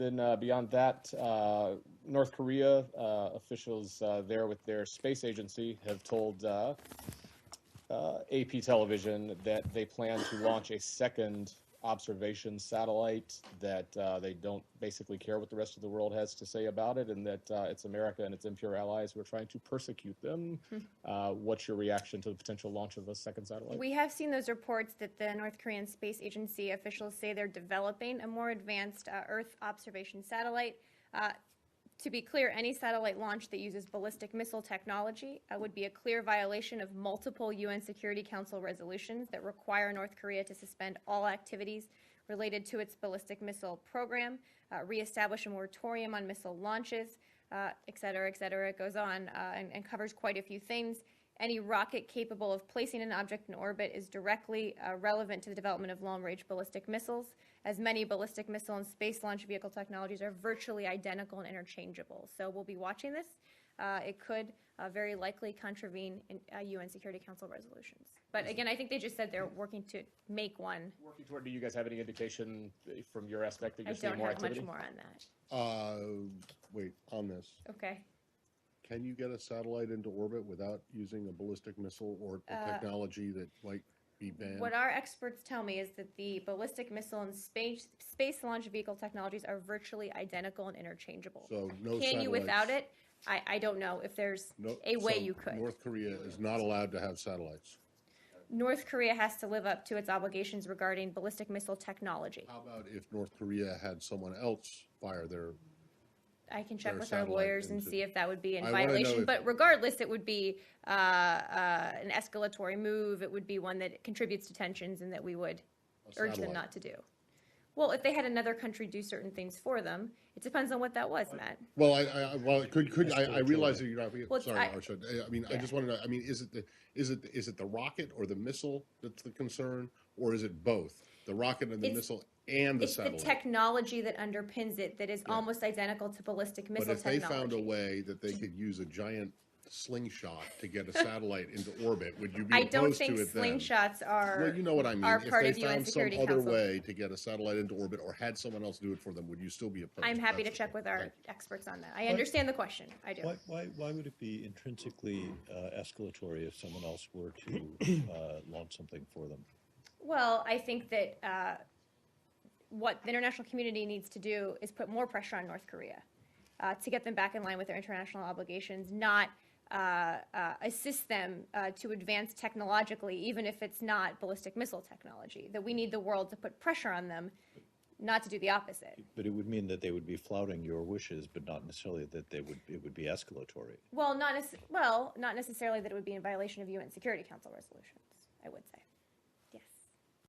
Then beyond that, North Korea officials there with their space agency have told AP television that they plan to launch a second observation satellite, that they don't basically care what the rest of the world has to say about it, and that it's America and its impure allies who are trying to persecute them. What's your reaction to the potential launch of a second satellite? We have seen those reports that the North Korean Space Agency officials say they're developing a more advanced Earth observation satellite. To be clear, any satellite launch that uses ballistic missile technology would be a clear violation of multiple UN Security Council resolutions that require North Korea to suspend all activities related to its ballistic missile program, reestablish a moratorium on missile launches, et cetera, et cetera. It goes on and covers quite a few things. Any rocket capable of placing an object in orbit is directly relevant to the development of long-range ballistic missiles, as many ballistic missile and space launch vehicle technologies are virtually identical and interchangeable. So we'll be watching this. It could very likely contravene UN Security Council resolutions. But again, I think they just said they're working to make one. Working toward, do you guys have any indication from your aspect that you're seeing more activity? I don't have much more on that. Wait, on this. Okay. Can you get a satellite into orbit without using a ballistic missile or technology that might be banned? What our experts tell me is that the ballistic missile and space launch vehicle technologies are virtually identical and interchangeable. So no Can you without it? I don't know if there's a way you could. North Korea is not allowed to have satellites. North Korea has to live up to its obligations regarding ballistic missile technology. How about if North Korea had someone else fire their... I can check with our lawyers and see if that would be in I violation. But regardless, it would be an escalatory move. It would be one that contributes to tensions and that we would urge them not to do. Well, if they had another country do certain things for them, it depends on what that was, Matt. Well, I realize that you're not. Well, sorry, Arshad. I mean, I just want to know. I mean, is it the rocket or the missile that's the concern, or is it both the rocket and the missile and the satellite? It's the technology that underpins it that is almost identical to ballistic missile technology. But if they found a way that they could use a giant slingshot to get a satellite into orbit, would you be opposed to it then? I don't think slingshots are. Well, you know what I mean. Are part of UN If Security they found some Council. other way to get a satellite into orbit, or had someone else do it for them, would you still be opposed? I'm happy to check with our experts on that. I understand the question. I do. Why would it be intrinsically escalatory if someone else were to launch something for them? Well, I think that what the international community needs to do is put more pressure on North Korea to get them back in line with their international obligations, not assist them to advance technologically, even if it's not ballistic missile technology. That we need the world to put pressure on them not to do the opposite. But it would mean that they would be flouting your wishes, but not necessarily that it would be escalatory. Well, not necessarily that it would be in violation of UN Security Council resolutions, I would say.